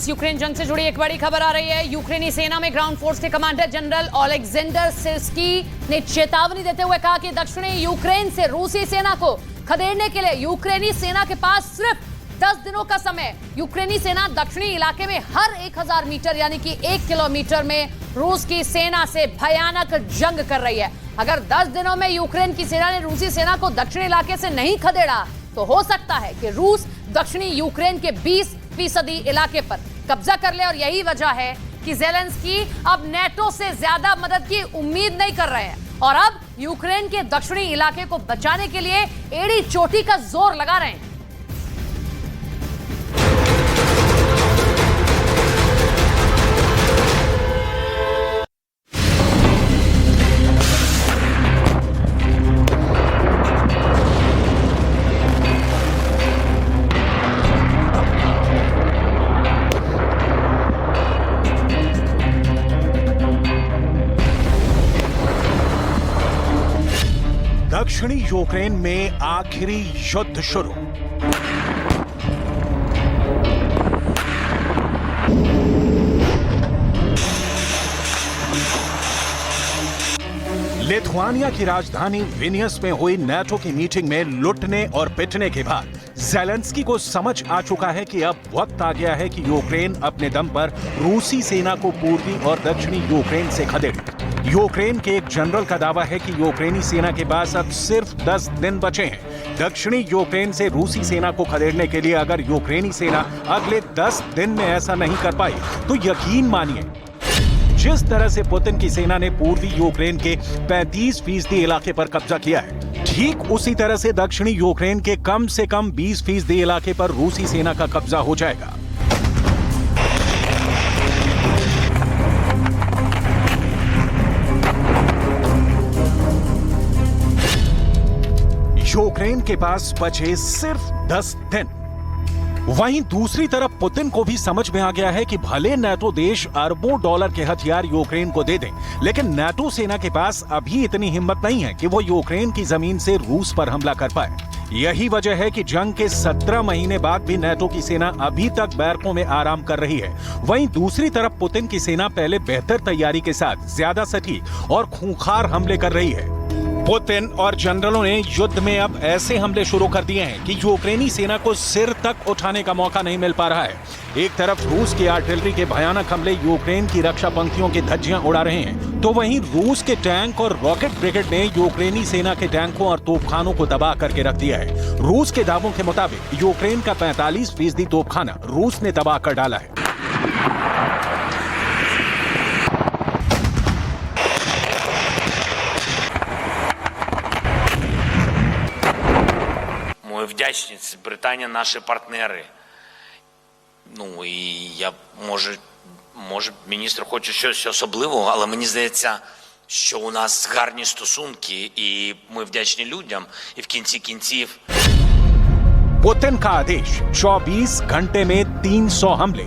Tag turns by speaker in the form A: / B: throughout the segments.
A: रूस यूक्रेन जंग से जुड़ी एक बड़ी खबर आ रही है। यूक्रेनी सेना में ग्राउंड फोर्स के कमांडर जनरल ओलेक्जेंडर सिर्स्की ने चेतावनी देते हुए कहा कि दक्षिणी यूक्रेन से रूसी सेना को खदेड़ने के लिए यूक्रेनी सेना के पास सिर्फ 10 दिनों का समय। यूक्रेनी सेना दक्षिणी इलाके में हर 1000 मीटर यानी कि 1 किलोमीटर में रूस की सेना से भयानक जंग कर रही है। अगर 10 दिनों में यूक्रेन की सेना ने रूसी सेना को दक्षिणी इलाके से नहीं खदेड़ा तो हो सकता है कि रूस दक्षिणी यूक्रेन के 20% इलाके पर कब्जा कर ले। और यही वजह है कि ज़ेलेंस्की अब नेटो से ज्यादा मदद की उम्मीद नहीं कर रहे हैं और अब यूक्रेन के दक्षिणी इलाके को बचाने के लिए एड़ी चोटी का जोर लगा रहे हैं।
B: दक्षिणी यूक्रेन में आखिरी युद्ध शुरू। लिथुआनिया की राजधानी विनियस में हुई नाटो की मीटिंग में लुटने और पिटने के बाद ज़ेलेंस्की को समझ आ चुका है कि अब वक्त आ गया है कि यूक्रेन अपने दम पर रूसी सेना को पूर्वी और दक्षिणी यूक्रेन से खदेड़े। यूक्रेन के एक जनरल का दावा है कि यूक्रेनी सेना के पास अब सिर्फ 10 दिन बचे हैं। दक्षिणी यूक्रेन से रूसी सेना को खदेड़ने के लिए अगर यूक्रेनी सेना अगले 10 दिन में ऐसा नहीं कर पाई तो यकीन मानिए, जिस तरह से पुतिन की सेना ने पूर्वी यूक्रेन के 35% इलाके पर कब्जा किया है, ठीक उसी तरह से दक्षिणी यूक्रेन के कम से कम 20% इलाके पर रूसी सेना का कब्जा हो जाएगा। यूक्रेन के पास बचे सिर्फ 10 दिन। वहीं दूसरी तरफ पुतिन को भी समझ में आ गया है कि भले नाटो देश अरबों डॉलर के हथियार यूक्रेन को दे दें, लेकिन नाटो सेना के पास अभी इतनी हिम्मत नहीं है कि वो यूक्रेन की जमीन से रूस पर हमला कर पाए। यही वजह है कि जंग के 17 महीने बाद भी नाटो की सेना अभी तक बैरकों में आराम कर रही है। वहीं दूसरी तरफ पुतिन की सेना पहले बेहतर तैयारी के साथ ज्यादा सटीक और खूंखार हमले कर रही है। पुतिन और जनरलों ने युद्ध में अब ऐसे हमले शुरू कर दिए हैं कि यूक्रेनी सेना को सिर तक उठाने का मौका नहीं मिल पा रहा है। एक तरफ रूस की आर्टिलरी के भयानक हमले यूक्रेन की रक्षा पंक्तियों की धज्जियां उड़ा रहे हैं, तो वहीं रूस के टैंक और रॉकेट ब्रिगेड ने यूक्रेनी सेना के टैंकों और तोपखानों को तबाह करके रख दिया है। रूस के दावों के मुताबिक यूक्रेन का 45% तोपखाना रूस ने तबाह कर डाला है।
C: Ми вдячні, Британія наші партнери. Ну і я, може міністр хоче щось особливого, але мені здається, що у нас гарні стосунки і ми вдячні людям, і в кінці кінців.
B: पुतिन का आदेश 24 घंटे में 300 हमले।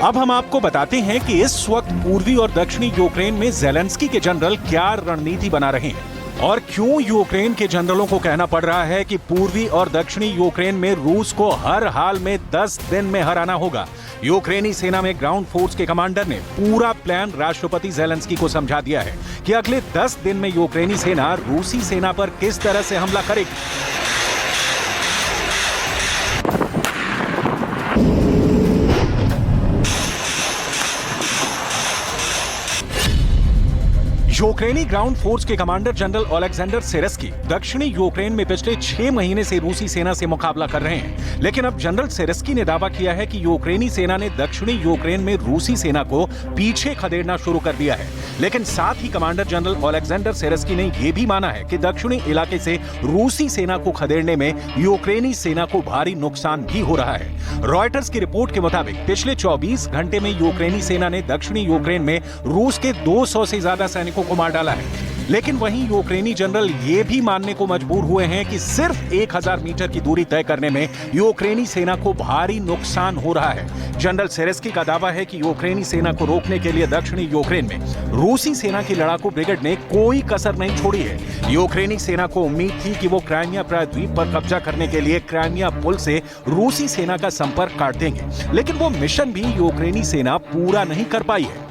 B: अब हम आपको बताते हैं कि इस वक्त पूर्वी और दक्षिणी यूक्रेन में ज़ेलेंस्की के जनरल क्या रणनीति बना रहे हैं और क्यों यूक्रेन के जनरलों को कहना पड़ रहा है कि पूर्वी और दक्षिणी यूक्रेन में रूस को हर हाल में 10 दिन में हराना होगा। यूक्रेनी सेना में ग्राउंड फोर्स के कमांडर ने पूरा प्लान राष्ट्रपति ज़ेलेंस्की को समझा दिया है कि अगले 10 दिन में यूक्रेनी सेना रूसी सेना पर किस तरह से हमला करेगी। यूक्रेनी ग्राउंड फोर्स के कमांडर जनरल ओलेक्जेंडर सिर्स्की दक्षिणी यूक्रेन में पिछले 6 महीने से रूसी सेना से मुकाबला कर रहे हैं, लेकिन अब जनरल सिर्स्की ने दावा किया है कि यूक्रेनी सेना ने दक्षिणी यूक्रेन में रूसी सेना को पीछे खदेड़ना शुरू कर दिया है। लेकिन साथ ही कमांडर जनरल ओलेक्जेंडर सिर्स्की ने यह भी माना है कि दक्षिणी इलाके से रूसी सेना को खदेड़ने में यूक्रेनी सेना को भारी नुकसान भी हो रहा है। रॉयटर्स की रिपोर्ट के मुताबिक पिछले 24 घंटे में यूक्रेनी सेना ने दक्षिणी यूक्रेन में रूस के 200 से ज्यादा सैनिकों को मार डाला है। लेकिन वहीं यूक्रेनी जनरल ये भी मानने को मजबूर हुए हैं कि सिर्फ 1000 मीटर की दूरी तय करने में यूक्रेनी सेना को भारी नुकसान हो रहा है। जनरल सिरस्की का दावा है कि यूक्रेनी सेना को रोकने के लिए दक्षिणी यूक्रेन में रूसी सेना की लड़ाकू ब्रिगेड ने कोई कसर नहीं छोड़ी है। यूक्रेनी सेना को उम्मीद थी कि वो क्राइमिया प्रायद्वीप पर कब्जा करने के लिए क्राइमिया पुल से रूसी सेना का संपर्क काट देंगे, लेकिन वो मिशन भी यूक्रेनी सेना पूरा नहीं कर पाई है।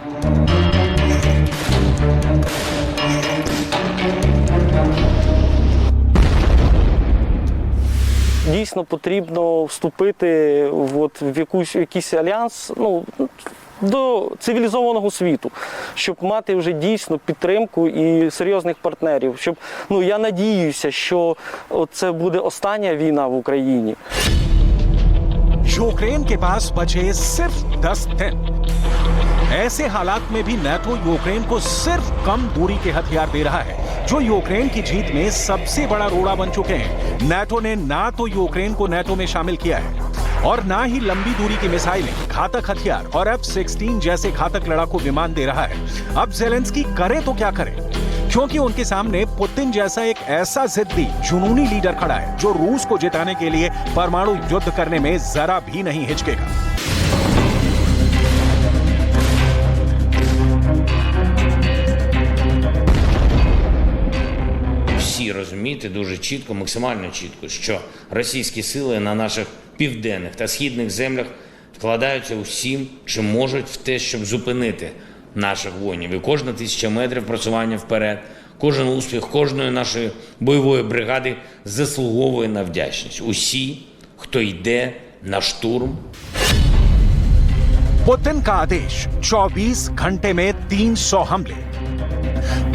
D: Дійсно потрібно вступити в якийсь альянс, до цивілізованого світу, щоб мати вже дійсно підтримку і серйозних партнерів. Щоб, я надіюся, що це буде остання війна в Україні.
B: यूक्रेन के पास बचे सिर्फ 10 दिन। ऐसे हालात में भी नाटो यूक्रेन को सिर्फ कम दूरी के हथियार दे रहा है, जो यूक्रेन की जीत में सबसे बड़ा रोड़ा बन चुके हैं। नाटो ने ना तो यूक्रेन को नाटो में शामिल किया है और ना ही लंबी दूरी की मिसाइलें, घातक हथियार और F-16 जैसे घातक लड़ाकू विमान दे रहा है। अब ज़ेलेंस्की करे तो क्या करे, क्योंकि उनके सामने पुतिन जैसा एक ऐसा जिद्दी जुनूनी लीडर खड़ा है जो रूस को जिताने के लिए परमाणु युद्ध करने में जरा भी नहीं हिचकेगा।
C: Всі розуміти дуже чітко, максимально чітко, що російські сили на наших південних та східних землях вкладаються усім, чим можуть, в те, щоб зупинити наших воїнів. І кожна 1000 метрів просування вперед, кожен успіх кожної нашої бойової бригади заслуговує на вдячність. Усі, хто йде на штурм.
B: पुतिन का आदेश 24 घंटे में 300 हमले।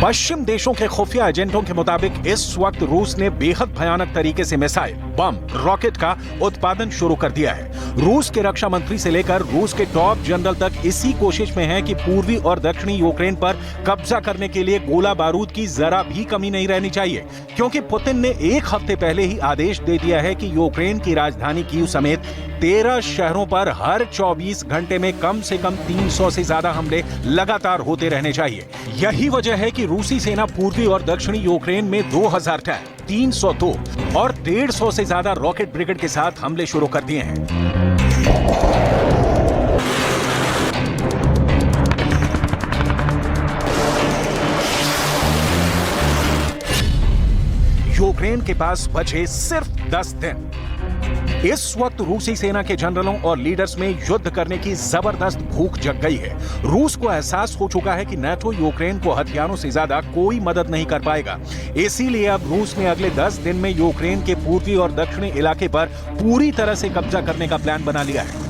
B: पश्चिम देशों के खुफिया एजेंटों के मुताबिक इस वक्त रूस ने बेहद भयानक तरीके से मिसाइल, बम, रॉकेट का उत्पादन शुरू कर दिया है। रूस के रक्षा मंत्री से लेकर रूस के टॉप जनरल तक इसी कोशिश में है कि पूर्वी और दक्षिणी यूक्रेन पर कब्जा करने के लिए गोला बारूद की जरा भी कमी नहीं रहनी चाहिए, क्योंकि पुतिन ने एक हफ्ते पहले ही आदेश दे दिया है कि यूक्रेन की राजधानी कीव समेत 13 शहरों पर हर 24 घंटे में कम से कम 300 से ज्यादा हमले लगातार होते रहने चाहिए। यही वजह है कि रूसी सेना पूर्वी और दक्षिणी यूक्रेन में 2000 टैंक, 300 तोप और 150 से ज्यादा रॉकेट ब्रिगेड के साथ हमले शुरू कर दिए हैं। यूक्रेन के पास बचे सिर्फ 10 दिन। इस वक्त रूसी सेना के जनरलों और लीडर्स में युद्ध करने की जबरदस्त भूख जग गई है। रूस को एहसास हो चुका है कि नाटो यूक्रेन को हथियारों से ज्यादा कोई मदद नहीं कर पाएगा। इसीलिए अब रूस ने अगले 10 दिन में यूक्रेन के पूर्वी और दक्षिणी इलाके पर पूरी तरह से कब्जा करने का प्लान बना लिया है।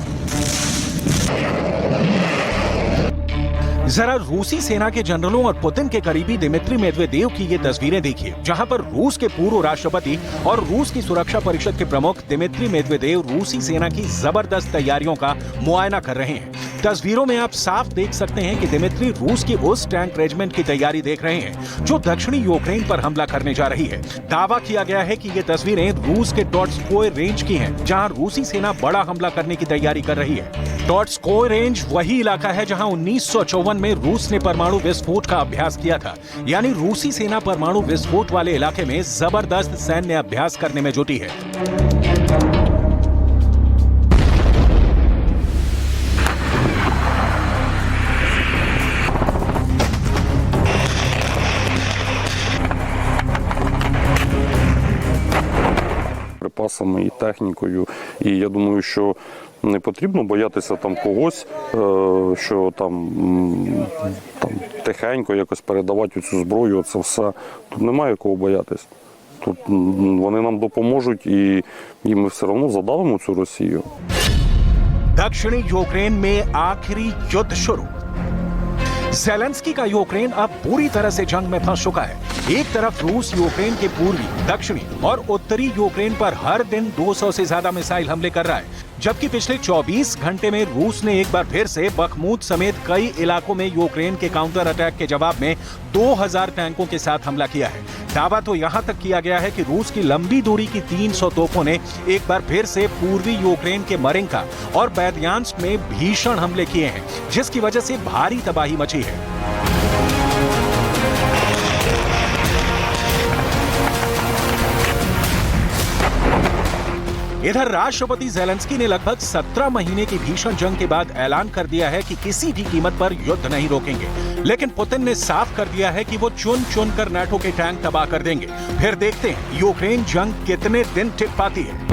B: जरा रूसी सेना के जनरलों और पुतिन के करीबी दिमित्री मेदवेदेव की ये तस्वीरें देखिए, जहां पर रूस के पूर्व राष्ट्रपति और रूस की सुरक्षा परिषद के प्रमुख दिमित्री मेदवेदेव रूसी सेना की जबरदस्त तैयारियों का मुआयना कर रहे हैं। तस्वीरों में आप साफ देख सकते हैं कि दिमित्री रूस की उस टैंक रेजिमेंट की तैयारी देख रहे हैं जो दक्षिणी यूक्रेन पर हमला करने जा रही है। दावा किया गया है कि ये तस्वीरें रूस के टॉट्स्कोय रेंज की हैं, जहां रूसी सेना बड़ा हमला करने की तैयारी कर रही है। टॉट्स्कोय रेंज वही इलाका है जहां 1954 में रूस ने परमाणु विस्फोट का अभ्यास किया था। यानी रूसी सेना परमाणु विस्फोट वाले इलाके में जबरदस्त सैन्य अभ्यास करने में जुटी है।
E: Припасами і технікою, і я думаю, що не потрібно боятися там когось, що там тихенько якось передавати цю зброю, це все. Тут немає кого боятись. Тут вони нам допоможуть, і ми все одно задавимо цю Росію.
B: दक्षिणी यूक्रेन में आखिरी युद्ध शुरू। ज़ेलेंस्की का यूक्रेन अब पूरी तरह से जंग में फंस चुका है। एक तरफ रूस यूक्रेन के पूर्वी, दक्षिणी और उत्तरी यूक्रेन पर हर दिन 200 से ज्यादा मिसाइल हमले कर रहा है, जबकि पिछले 24 घंटे में रूस ने एक बार फिर से बखमूद समेत कई इलाकों में यूक्रेन के काउंटर अटैक के जवाब में 2000 टैंकों के साथ हमला किया है। दावा तो यहां तक किया गया है कि रूस की लंबी दूरी की 300 तोपों ने एक बार फिर से पूर्वी यूक्रेन के मरिंका और बैद्यांस्क में भीषण हमले किए हैं, जिसकी वजह से भारी तबाही मची है। इधर राष्ट्रपति जेलेंस्की ने लगभग 17 महीने की भीषण जंग के बाद ऐलान कर दिया है कि किसी भी कीमत पर युद्ध नहीं रोकेंगे, लेकिन पुतिन ने साफ कर दिया है कि वो चुन चुन कर नाटो के टैंक तबाह कर देंगे। फिर देखते हैं यूक्रेन जंग कितने दिन टिक पाती है।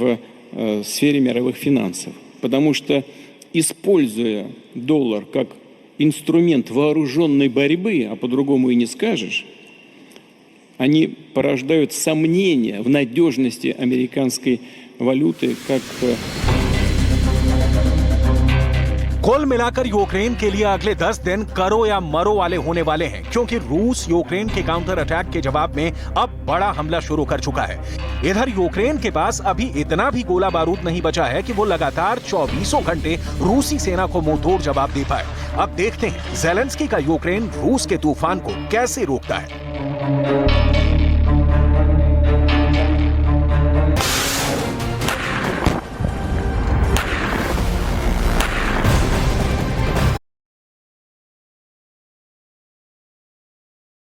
F: В сфере мировых финансов, потому что, используя доллар как инструмент вооруженной борьбы, а по-другому и не скажешь, они порождают сомнения в надежности американской валюты как
B: कुल मिलाकर यूक्रेन के लिए अगले 10 दिन करो या मरो वाले होने वाले हैं, क्योंकि रूस यूक्रेन के काउंटर अटैक के जवाब में अब बड़ा हमला शुरू कर चुका है। इधर यूक्रेन के पास अभी इतना भी गोला बारूद नहीं बचा है कि वो लगातार 24 घंटे रूसी सेना को मुंहतोड़ जवाब दे पाए। अब देखते हैं जेलेंस्की का यूक्रेन रूस के तूफान को कैसे रोकता है।